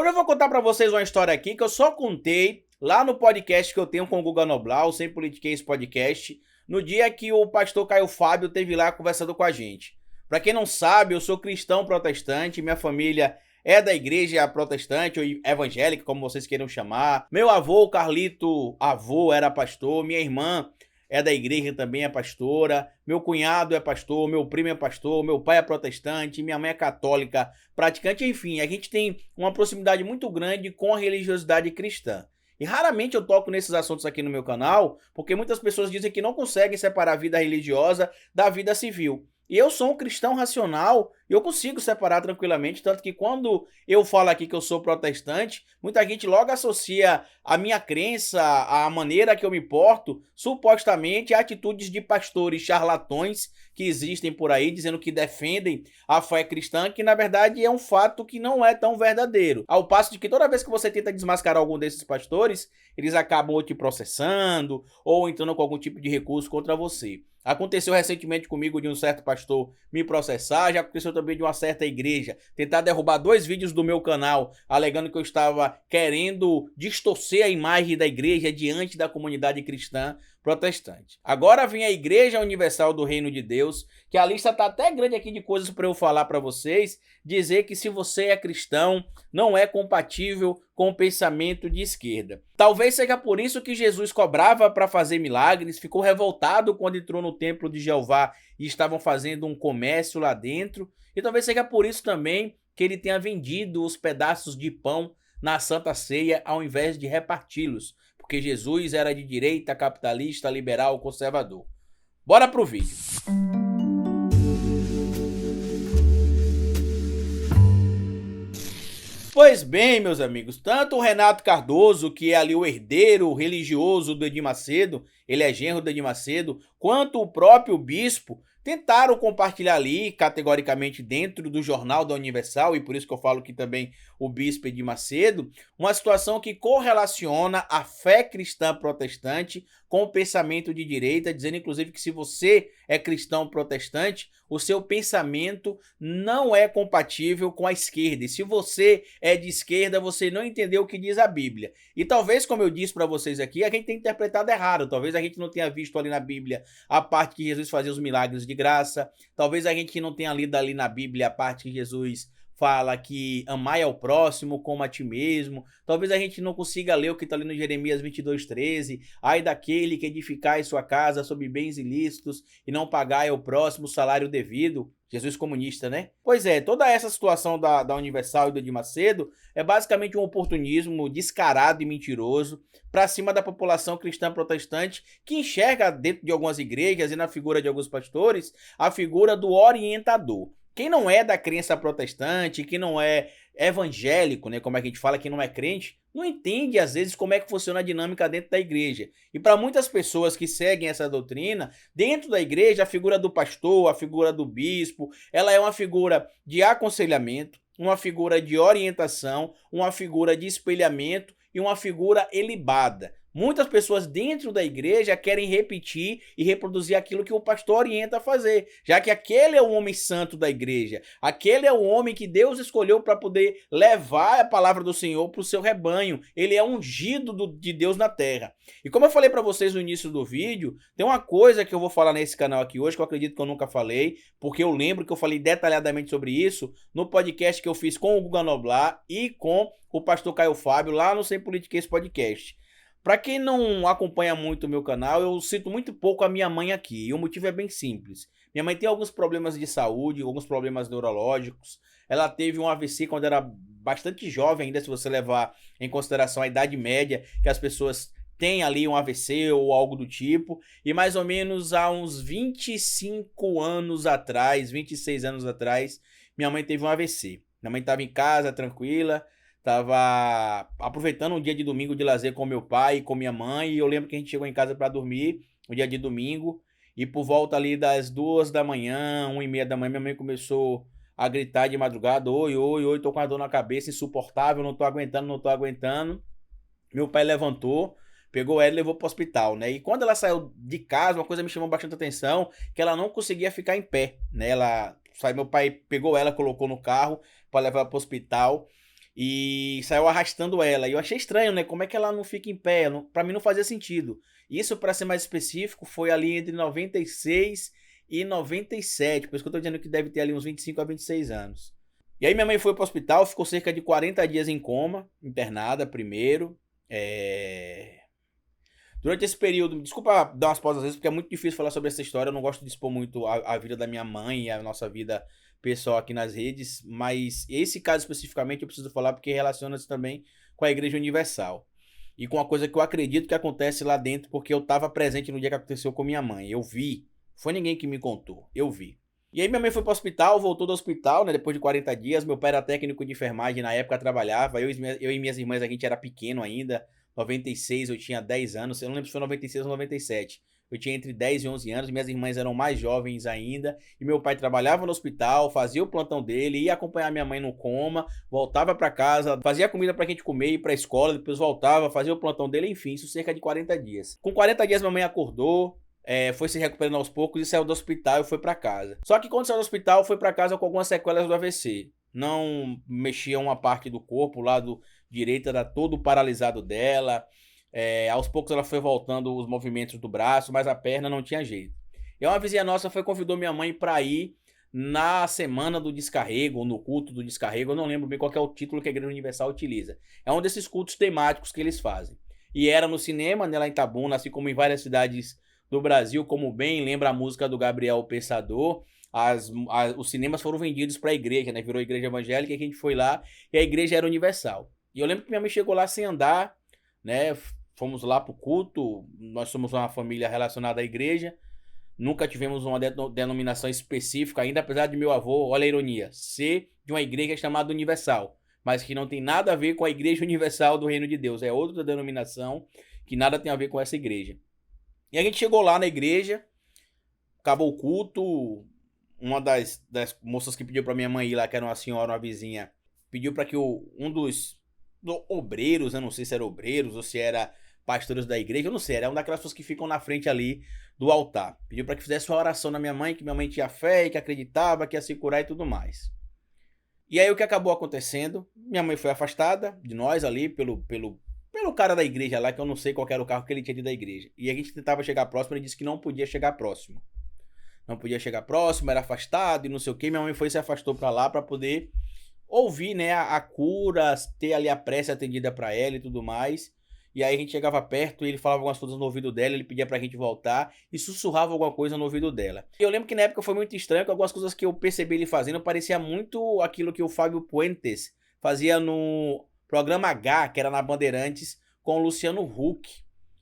Hoje eu vou contar pra vocês uma história aqui que eu só contei lá no podcast que eu tenho com o Guga Noblar, o Sem Politiquês Podcast, no dia que o pastor Caio Fábio esteve lá conversando com a gente. Pra quem não sabe, eu sou cristão protestante, minha família é da igreja protestante ou evangélica, como vocês queiram chamar. Meu avô, o Carlito, avô, era pastor, minha irmã é da igreja, também é pastora, meu cunhado é pastor, meu primo é pastor, meu pai é protestante, minha mãe é católica, praticante, enfim, a gente tem uma proximidade muito grande com a religiosidade cristã. E raramente eu toco nesses assuntos aqui no meu canal, porque muitas pessoas dizem que não conseguem separar a vida religiosa da vida civil. E eu sou um cristão racional e eu consigo separar tranquilamente, tanto que quando eu falo aqui que eu sou protestante, muita gente logo associa a minha crença, a maneira que eu me porto, supostamente a atitudes de pastores charlatões que existem por aí, dizendo que defendem a fé cristã, que na verdade é um fato que não é tão verdadeiro. Ao passo de que toda vez que você tenta desmascarar algum desses pastores, eles acabam ou te processando ou entrando com algum tipo de recurso contra você. Aconteceu recentemente comigo de um certo pastor me processar, já aconteceu também de uma certa igreja tentar derrubar 2 vídeos do meu canal, alegando que eu estava querendo distorcer a imagem da igreja diante da comunidade cristã protestante. Agora vem a Igreja Universal do Reino de Deus, que a lista está até grande aqui de coisas para eu falar para vocês, dizer que se você é cristão, não é compatível com o pensamento de esquerda. Talvez seja por isso que Jesus cobrava para fazer milagres, ficou revoltado quando entrou no templo de Jeová e estavam fazendo um comércio lá dentro, e talvez seja por isso também que ele tenha vendido os pedaços de pão na Santa Ceia ao invés de reparti-los, porque Jesus era de direita, capitalista, liberal, conservador. Bora pro vídeo. Pois bem, meus amigos, tanto o Renato Cardoso, que é ali o herdeiro religioso do Edir Macedo, ele é genro do Edir Macedo, quanto o próprio bispo, tentaram compartilhar ali, categoricamente dentro do Jornal da Universal, e por isso que eu falo que também o bispo Edir Macedo, uma situação que correlaciona a fé cristã protestante com o pensamento de direita, dizendo inclusive que se você é cristão protestante, o seu pensamento não é compatível com a esquerda. E se você é de esquerda, você não entendeu o que diz a Bíblia. E talvez, como eu disse para vocês aqui, a gente tenha interpretado errado. Talvez a gente não tenha visto ali na Bíblia a parte que Jesus fazia os milagres de graça. Talvez a gente não tenha lido ali na Bíblia a parte que Jesus fala que amai ao próximo como a ti mesmo. Talvez a gente não consiga ler o que está ali no Jeremias 22:13. Ai daquele que edificai sua casa sob bens ilícitos e não pagai ao próximo o salário devido. Jesus comunista, né? Pois é, toda essa situação da Universal e do Edir Macedo é basicamente um oportunismo descarado e mentiroso para cima da população cristã protestante que enxerga dentro de algumas igrejas e na figura de alguns pastores a figura do orientador. Quem não é da crença protestante, quem não é evangélico, né, como é que a gente fala, quem não é crente, não entende às vezes como é que funciona a dinâmica dentro da igreja. E para muitas pessoas que seguem essa doutrina, dentro da igreja a figura do pastor, a figura do bispo, ela é uma figura de aconselhamento, uma figura de orientação, uma figura de espelhamento e uma figura elibada. Muitas pessoas dentro da igreja querem repetir e reproduzir aquilo que o pastor orienta a fazer, já que aquele é o homem santo da igreja, aquele é o homem que Deus escolheu para poder levar a palavra do Senhor para o seu rebanho, ele é ungido de Deus na terra. E como eu falei para vocês no início do vídeo, tem uma coisa que eu vou falar nesse canal aqui hoje, que eu acredito que eu nunca falei, porque eu lembro que eu falei detalhadamente sobre isso no podcast que eu fiz com o Guga Noblar e com o pastor Caio Fábio lá no Sem Politiquês Podcast. Para quem não acompanha muito o meu canal, eu cito muito pouco a minha mãe aqui, e o motivo é bem simples. Minha mãe tem alguns problemas de saúde, alguns problemas neurológicos, ela teve um AVC quando era bastante jovem ainda, se você levar em consideração a idade média que as pessoas têm ali um AVC ou algo do tipo, e mais ou menos há uns 25 anos atrás, 26 anos atrás, minha mãe teve um AVC. Minha mãe estava em casa, tranquila, tava aproveitando um dia de domingo de lazer com meu pai e com minha mãe, e eu lembro que a gente chegou em casa para dormir, um dia de domingo, e por volta ali das 2 da manhã, 1h30 da manhã, minha mãe começou a gritar de madrugada, oi, oi, oi, tô com a dor na cabeça, insuportável, não tô aguentando, não tô aguentando. Meu pai levantou, pegou ela e levou pro hospital, né? E quando ela saiu de casa, uma coisa me chamou bastante atenção, que ela não conseguia ficar em pé, né? Meu pai pegou ela, colocou no carro para levar pro hospital. e saiu arrastando ela. E eu achei estranho, né? Como é que ela não fica em pé? Não, pra mim não fazia sentido. Isso, pra ser mais específico, foi ali entre 96 e 97. Por isso que eu tô dizendo que deve ter ali uns 25 a 26 anos. E aí minha mãe foi pro hospital, ficou cerca de 40 dias em coma, internada primeiro. Durante esse período, desculpa dar umas pausas às vezes, porque é muito difícil falar sobre essa história. Eu não gosto de expor muito a vida da minha mãe e a nossa vida pessoal aqui nas redes, mas esse caso especificamente eu preciso falar porque relaciona-se também com a Igreja Universal. E com uma coisa que eu acredito que acontece lá dentro, porque eu estava presente no dia que aconteceu com minha mãe. Eu vi. Foi ninguém que me contou. Eu vi. E aí minha mãe foi para o hospital, voltou do hospital, né, depois de 40 dias. Meu pai era técnico de enfermagem, na época trabalhava. Eu e minhas irmãs, a gente era pequeno ainda. 96, eu tinha 10 anos. Eu não lembro se foi 96 ou 97. Eu tinha entre 10 e 11 anos, minhas irmãs eram mais jovens ainda, e meu pai trabalhava no hospital, fazia o plantão dele, ia acompanhar minha mãe no coma, voltava para casa, fazia comida pra gente comer, ir pra escola, depois voltava, fazia o plantão dele, enfim, isso cerca de 40 dias. Com 40 dias minha mãe acordou, foi se recuperando aos poucos e saiu do hospital e foi pra casa. Só que quando saiu do hospital, foi pra casa com algumas sequelas do AVC. Não mexia uma parte do corpo, o lado direito era todo paralisado dela. Aos poucos ela foi voltando os movimentos do braço, mas a perna não tinha jeito. E uma vizinha nossa convidou minha mãe para ir na semana do descarrego, ou no culto do descarrego, eu não lembro bem qual é o título que a Igreja Universal utiliza. É um desses cultos temáticos que eles fazem. E era no cinema, né, lá em Itabuna, assim como em várias cidades do Brasil, como bem lembra a música do Gabriel Pensador. Os cinemas foram vendidos para a igreja, né? Virou igreja evangélica e a gente foi lá e a igreja era universal. E eu lembro que minha mãe chegou lá sem andar, né? Fomos lá pro culto, nós somos uma família relacionada à igreja, nunca tivemos uma denominação específica ainda, apesar de meu avô, olha a ironia, ser de uma igreja chamada Universal, mas que não tem nada a ver com a Igreja Universal do Reino de Deus, é outra denominação que nada tem a ver com essa igreja. E a gente chegou lá na igreja, acabou o culto, uma das moças que pediu pra minha mãe ir lá, que era uma senhora, uma vizinha, pediu para que um dos obreiros, eu não sei se era obreiros ou se era pastores da igreja, eu não sei, era uma daquelas pessoas que ficam na frente ali do altar. Pediu para que fizesse uma oração na minha mãe, que minha mãe tinha fé e que acreditava que ia se curar e tudo mais. E aí o que acabou acontecendo? Minha mãe foi afastada de nós ali pelo cara da igreja lá, que eu não sei qual era o carro que ele tinha da igreja. E a gente tentava chegar próximo, ele disse que não podia chegar próximo. Não podia chegar próximo, era afastado e não sei o que. Minha mãe foi e se afastou para lá para poder ouvir, né, a cura, ter ali a prece atendida para ela e tudo mais. E aí a gente chegava perto e ele falava algumas coisas no ouvido dela, ele pedia pra gente voltar e sussurrava alguma coisa no ouvido dela. E eu lembro que na época foi muito estranho, que algumas coisas que eu percebi ele fazendo parecia muito aquilo que o Fábio Puentes fazia no programa H, que era na Bandeirantes, com o Luciano Huck.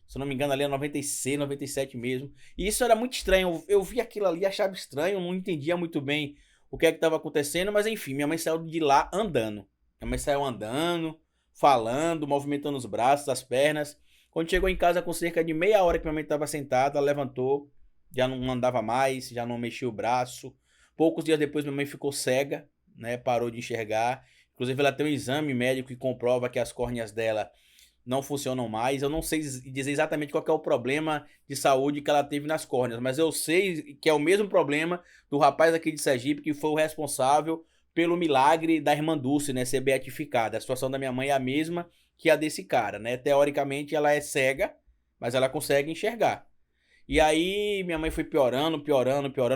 Se eu não me engano, ali é 96, 97 mesmo. E isso era muito estranho. Eu vi aquilo ali, achava estranho, não entendia muito bem o que é que estava acontecendo, mas enfim, minha mãe saiu de lá andando. Minha mãe saiu andando, falando, movimentando os braços, as pernas. Quando chegou em casa com cerca de meia hora que minha mãe estava sentada, ela levantou, já não andava mais, já não mexia o braço. Poucos dias depois minha mãe ficou cega, né, parou de enxergar. Inclusive ela tem um exame médico que comprova que as córneas dela não funcionam mais. Eu não sei dizer exatamente qual é o problema de saúde que ela teve nas córneas, mas eu sei que é o mesmo problema do rapaz aqui de Sergipe, que foi o responsável pelo milagre da irmã Dulce, né, ser beatificada. A situação da minha mãe é a mesma que a desse cara, né? Teoricamente ela é cega, mas ela consegue enxergar. E aí minha mãe foi piorando,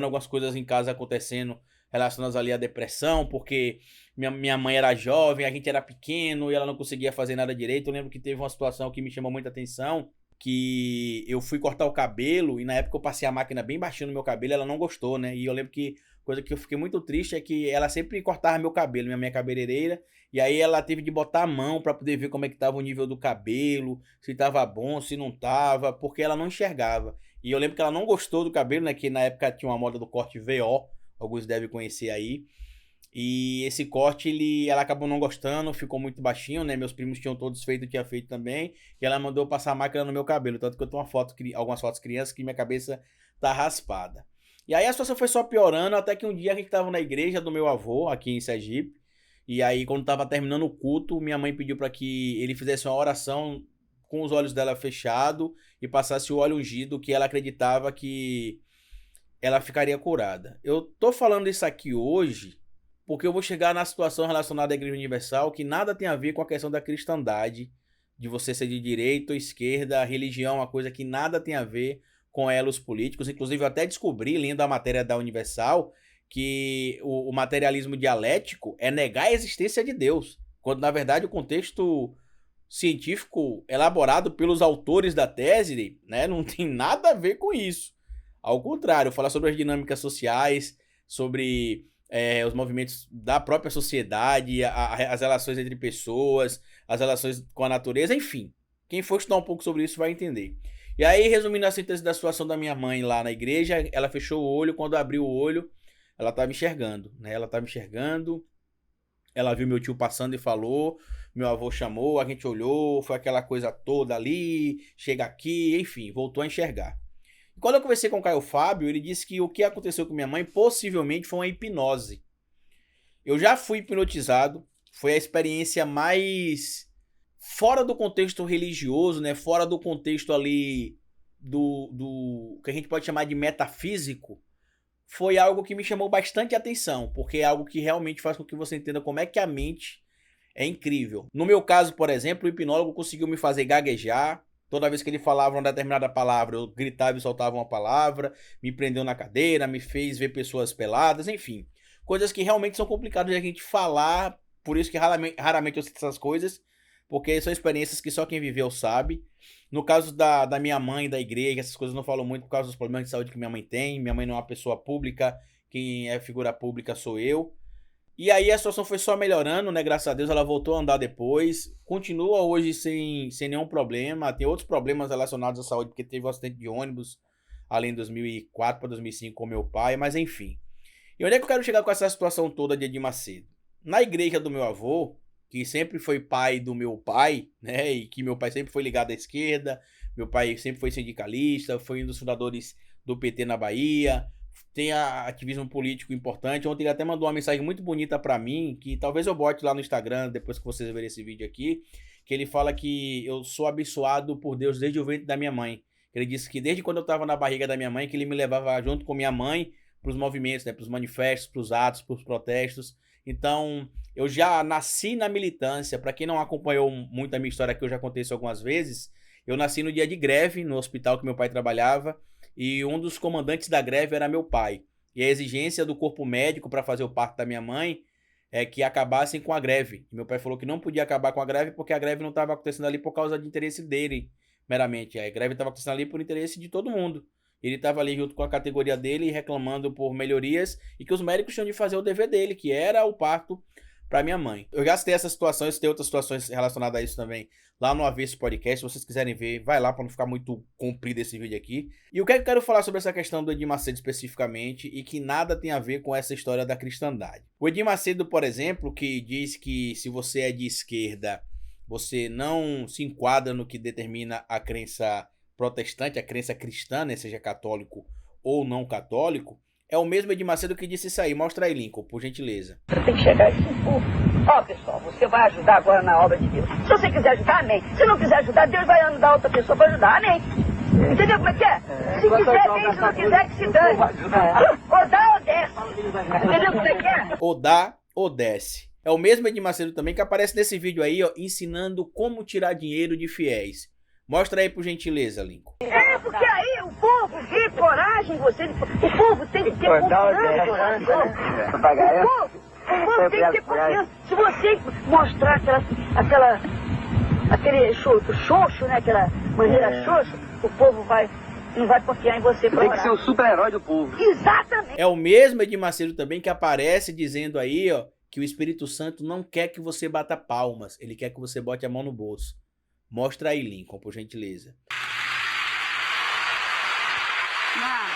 algumas coisas em casa acontecendo relacionadas ali à depressão, porque minha mãe era jovem, a gente era pequeno e ela não conseguia fazer nada direito. Eu lembro que teve uma situação que me chamou muita atenção, que eu fui cortar o cabelo e na época eu passei a máquina bem baixinho no meu cabelo, ela não gostou, né? E eu lembro que coisa que eu fiquei muito triste é que ela sempre cortava meu cabelo, minha cabeleireira, e aí ela teve de botar a mão para poder ver como é que tava o nível do cabelo, se tava bom, se não tava, porque ela não enxergava. E eu lembro que ela não gostou do cabelo, né? Que na época tinha uma moda do corte VO, alguns devem conhecer aí. E esse corte, ela acabou não gostando, ficou muito baixinho, né? Meus primos tinham todos feito, tinha feito também. E ela mandou passar a máquina no meu cabelo. Tanto que eu tenho algumas fotos crianças que minha cabeça tá raspada. E aí a situação foi só piorando, até que um dia a gente tava na igreja do meu avô, aqui em Sergipe. E aí, quando tava terminando o culto, minha mãe pediu para que ele fizesse uma oração com os olhos dela fechados e passasse o óleo ungido, que ela acreditava que ela ficaria curada. Eu tô falando isso aqui hoje porque eu vou chegar na situação relacionada à Igreja Universal que nada tem a ver com a questão da cristandade, de você ser de direita ou esquerda, a religião é uma coisa que nada tem a ver com elos políticos. Inclusive, eu até descobri, lendo a matéria da Universal, que o materialismo dialético é negar a existência de Deus, quando, na verdade, o contexto científico elaborado pelos autores da tese, né, não tem nada a ver com isso. Ao contrário, falar sobre as dinâmicas sociais, sobre os movimentos da própria sociedade, as relações entre pessoas, as relações com a natureza, enfim. Quem for estudar um pouco sobre isso vai entender. E aí, resumindo a síntese da situação da minha mãe lá na igreja, ela fechou o olho, quando abriu o olho, ela estava enxergando, né? Ela estava enxergando, ela viu meu tio passando e falou, meu avô chamou, a gente olhou, foi aquela coisa toda ali, chega aqui, enfim, voltou a enxergar. E quando eu conversei com o Caio Fábio, ele disse que o que aconteceu com minha mãe possivelmente foi uma hipnose. Eu já fui hipnotizado, foi a experiência mais fora do contexto religioso, né? Fora do contexto ali do que a gente pode chamar de metafísico. Foi algo que me chamou bastante atenção, porque é algo que realmente faz com que você entenda como é que a mente é incrível. No meu caso, por exemplo, o hipnólogo conseguiu me fazer gaguejar. Toda vez que ele falava uma determinada palavra, eu gritava e soltava uma palavra, me prendeu na cadeira, me fez ver pessoas peladas, enfim. Coisas que realmente são complicadas de a gente falar, por isso que raramente eu cito essas coisas, porque são experiências que só quem viveu sabe. No caso da minha mãe, da igreja, essas coisas eu não falo muito por causa dos problemas de saúde que minha mãe tem. Minha mãe não é uma pessoa pública, quem é figura pública sou eu. E aí a situação foi só melhorando, né? Graças a Deus ela voltou a andar depois. Continua hoje sem nenhum problema. Tem outros problemas relacionados à saúde, porque teve um acidente de ônibus ali em 2004 para 2005 com meu pai, mas enfim. E onde é que eu quero chegar com essa situação toda de Edir Macedo? Na igreja do meu avô, que sempre foi pai do meu pai, né? E que meu pai sempre foi ligado à esquerda, meu pai sempre foi sindicalista, foi um dos fundadores do PT na Bahia, tem ativismo político importante. Ontem ele até mandou uma mensagem muito bonita pra mim, que talvez eu bote lá no Instagram, depois que vocês verem esse vídeo aqui, que ele fala que eu sou abençoado por Deus desde o ventre da minha mãe. Ele disse que desde quando eu tava na barriga da minha mãe, que ele me levava junto com minha mãe pros movimentos, né, pros manifestos, pros atos, pros protestos. Então, eu já nasci na militância. Para quem não acompanhou muito a minha história, que eu já contei isso algumas vezes, eu nasci no dia de greve, no hospital que meu pai trabalhava, e um dos comandantes da greve era meu pai. E a exigência do corpo médico para fazer o parto da minha mãe é que acabassem com a greve. E meu pai falou que não podia acabar com a greve porque a greve não estava acontecendo ali por causa de interesse dele, meramente. A greve estava acontecendo ali por interesse de todo mundo. Ele estava ali junto com a categoria dele, reclamando por melhorias, e que os médicos tinham de fazer o dever dele, que era o parto para minha mãe. Eu já citei essas situações, tem outras situações relacionadas a isso também lá no Avesso Podcast. Se vocês quiserem ver, vai lá para não ficar muito comprido esse vídeo aqui. E o que é que eu quero falar sobre essa questão do Edir Macedo especificamente, e que nada tem a ver com essa história da cristandade. O Edir Macedo, por exemplo, que diz que se você é de esquerda, você não se enquadra no que determina a crença protestante, a crença cristã, né, seja católico ou não católico, é o mesmo Edir Macedo que disse isso aí. Mostra aí, Lincoln, por gentileza. Você tem que chegar esse povo. Ó, pessoal, você vai ajudar agora na obra de Deus. Se você quiser ajudar, amém. Se não quiser ajudar, Deus vai ajudar outra pessoa para ajudar, amém. Entendeu como é que é? Se quiser, bem, se não quiser, que se dane. Ou dá ou desce. Entendeu como é que é? Ou dá ou desce. É o mesmo Edir Macedo também que aparece nesse vídeo aí, ó, ensinando como tirar dinheiro de fiéis. Mostra aí, por gentileza, Lincoln. É, porque aí o povo vê coragem em você. O povo tem que ter confiança. O povo tem que ter confiança. Se você mostrar aquele xoxo, né? Aquela maneira xoxo, o povo não vai confiar em você pra Tem que ser o super-herói do povo. Exatamente. É o mesmo Edir Macedo também que aparece dizendo aí, ó, que o Espírito Santo não quer que você bata palmas. Ele quer que você bote a mão no bolso. Mostra aí, Lincoln, por gentileza. Não.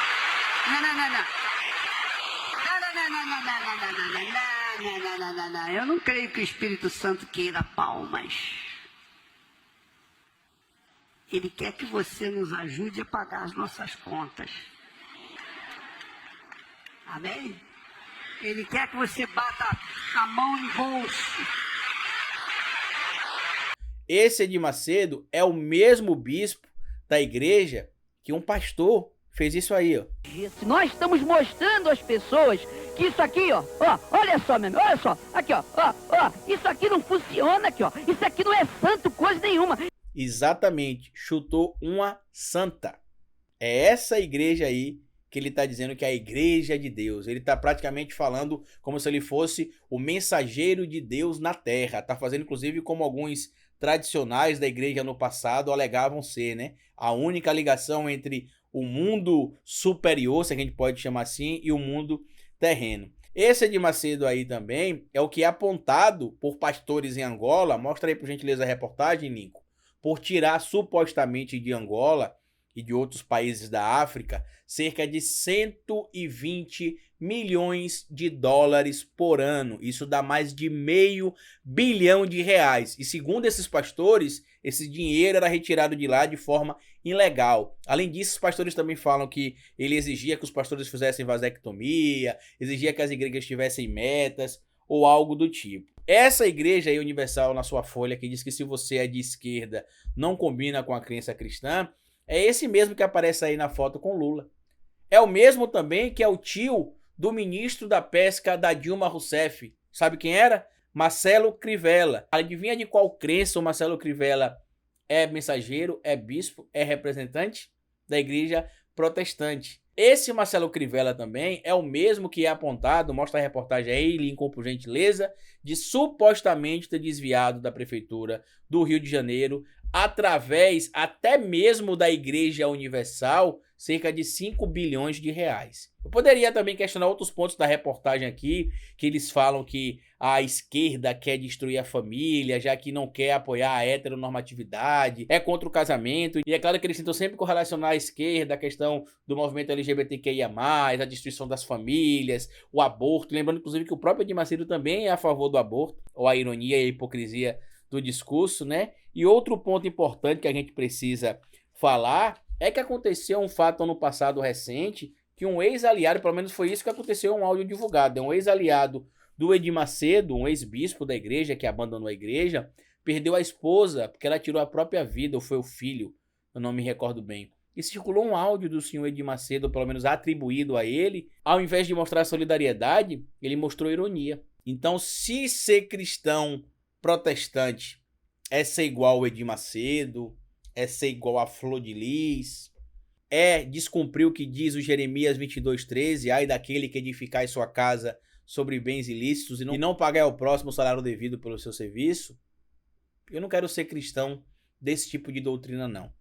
Eu não creio que o Espírito Santo queira palmas. Ele quer que você nos ajude a pagar as nossas contas. Amém? Ele quer que você bata a mão no bolso. Esse Edir Macedo é o mesmo bispo da igreja que um pastor fez isso aí, ó. Nós estamos mostrando às pessoas que isso aqui, ó, olha só, meu amigo, olha só, aqui, ó, isso aqui não funciona aqui, ó, isso aqui não é santo coisa nenhuma. Exatamente, chutou uma santa. É essa igreja aí que ele está dizendo que é a igreja de Deus. Ele está praticamente falando como se ele fosse o mensageiro de Deus na terra. Está fazendo inclusive como alguns tradicionais da igreja no passado alegavam ser, né? A única ligação entre o mundo superior, se a gente pode chamar assim, e o mundo terreno. Esse Edir Macedo aí também é o que é apontado por pastores em Angola. Mostra aí por gentileza a reportagem, Nico. Por tirar supostamente de Angola e de outros países da África, cerca de 120 milhões de dólares por ano. Isso dá mais de R$500 bilhão. E segundo esses pastores, esse dinheiro era retirado de lá de forma ilegal. Além disso, os pastores também falam que ele exigia que os pastores fizessem vasectomia, exigia que as igrejas tivessem metas ou algo do tipo. Essa igreja aí universal na sua folha, que diz que se você é de esquerda não combina com a crença cristã, é esse mesmo que aparece aí na foto com Lula. É o mesmo também que é o tio do ministro da pesca da Dilma Rousseff. Sabe quem era? Marcelo Crivella. Adivinha de qual crença o Marcelo Crivella é mensageiro, é bispo, é representante? Da igreja protestante. Esse Marcelo Crivella também é o mesmo que é apontado, mostra a reportagem aí, Lincoln, por gentileza, de supostamente ter desviado da prefeitura do Rio de Janeiro, através até mesmo da Igreja Universal, cerca de 5 bilhões de reais. Eu poderia também questionar outros pontos da reportagem aqui, que eles falam que a esquerda quer destruir a família, já que não quer apoiar a heteronormatividade, é contra o casamento, e é claro que eles tentam sempre correlacionar a esquerda, a questão do movimento LGBTQIA+, a destruição das famílias, o aborto, lembrando inclusive que o próprio Edir Macedo também é a favor do aborto, ou a ironia e a hipocrisia do discurso, né? E outro ponto importante que a gente precisa falar é que aconteceu um fato ano passado recente, que um ex-aliado, pelo menos foi isso que aconteceu, um áudio divulgado, um ex-aliado do Edir Macedo, um ex-bispo da igreja que abandonou a igreja, perdeu a esposa porque ela tirou a própria vida, ou foi o filho, eu não me recordo bem. E circulou um áudio do senhor Edir Macedo, pelo menos atribuído a ele, ao invés de mostrar solidariedade, ele mostrou ironia. Então, se ser cristão protestante é ser igual ao Edir Macedo, é ser igual a Flor de Lis, é descumprir o que diz o Jeremias 22:13, ai daquele que edificar sua casa sobre bens ilícitos e não pagar ao próximo o salário devido pelo seu serviço, eu não quero ser cristão desse tipo de doutrina, não.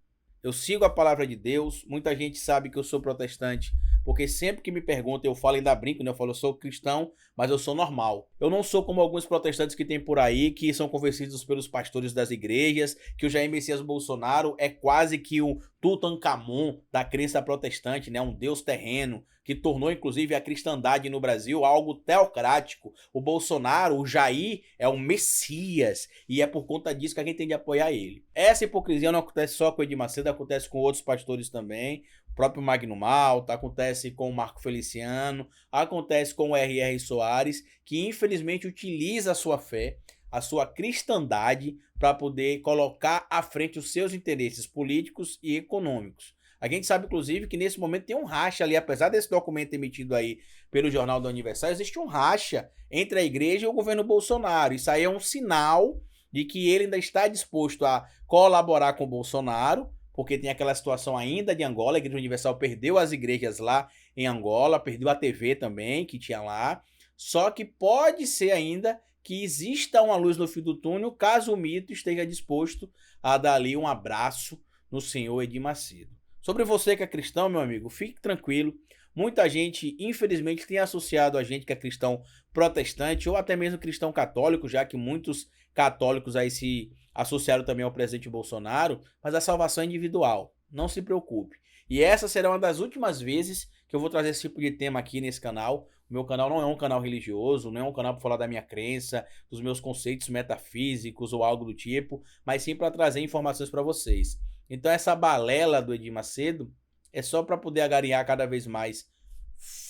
Eu sigo a palavra de Deus, muita gente sabe que eu sou protestante, porque sempre que me perguntam, eu falo, ainda brinco, né? Eu falo, eu sou cristão, mas eu sou normal. Eu não sou como alguns protestantes que tem por aí, que são convencidos pelos pastores das igrejas, que o Jair Messias Bolsonaro é quase que o Tutankhamon da crença protestante, né? Um deus terreno, que tornou inclusive a cristandade no Brasil algo teocrático. O Bolsonaro, o Jair, é um Messias, e é por conta disso que a gente tem de apoiar ele. Essa hipocrisia não acontece só com o Edir Macedo, acontece com outros pastores também. O próprio Magno Malta, acontece com o Marco Feliciano, acontece com o R.R. Soares, que infelizmente utiliza a sua fé, a sua cristandade, para poder colocar à frente os seus interesses políticos e econômicos. A gente sabe, inclusive, que nesse momento tem um racha ali, apesar desse documento emitido aí pelo Jornal da Universal, existe um racha entre a igreja e o governo Bolsonaro. Isso aí é um sinal de que ele ainda está disposto a colaborar com o Bolsonaro, porque tem aquela situação ainda de Angola, a Igreja Universal perdeu as igrejas lá em Angola, perdeu a TV também, que tinha lá, só que pode ser ainda que exista uma luz no fim do túnel, caso o mito esteja disposto a dar ali um abraço no senhor Edir Macedo. Sobre você que é cristão, meu amigo, fique tranquilo, muita gente, infelizmente, tem associado a gente que é cristão protestante, ou até mesmo cristão católico, já que muitos católicos aí se associaram também ao presidente Bolsonaro, mas a salvação é individual, não se preocupe. E essa será uma das últimas vezes que eu vou trazer esse tipo de tema aqui nesse canal. O meu canal não é um canal religioso, não é um canal para falar da minha crença, dos meus conceitos metafísicos ou algo do tipo, mas sim para trazer informações para vocês. Então essa balela do Edir Macedo é só para poder agariar cada vez mais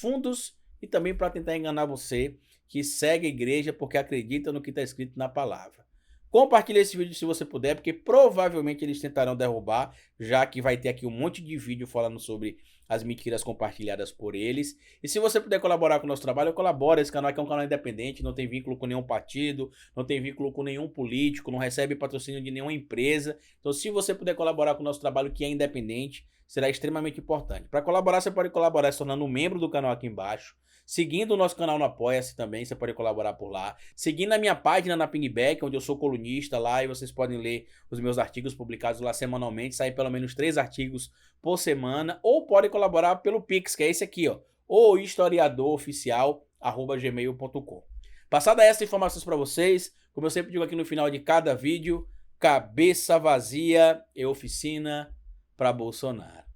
fundos e também para tentar enganar você que segue a igreja porque acredita no que está escrito na palavra. Compartilhe esse vídeo se você puder, porque provavelmente eles tentarão derrubar, já que vai ter aqui um monte de vídeo falando sobre as mentiras compartilhadas por eles. E se você puder colaborar com o nosso trabalho, colabora. Esse canal aqui é um canal independente, não tem vínculo com nenhum partido, não tem vínculo com nenhum político, não recebe patrocínio de nenhuma empresa. Então, se você puder colaborar com o nosso trabalho, que é independente, será extremamente importante. Para colaborar, você pode colaborar se tornando um membro do canal aqui embaixo, seguindo o nosso canal no Apoia-se também, você pode colaborar por lá, seguindo a minha página na Pingback, onde eu sou colunista lá, e vocês podem ler os meus artigos publicados lá semanalmente, saem pelo menos 3 artigos por semana, ou pode colaborar pelo Pix, que é esse aqui, ó, o historiadoroficial@gmail.com. Passada essas informações para vocês, como eu sempre digo aqui no final de cada vídeo, cabeça vazia e oficina para Bolsonaro.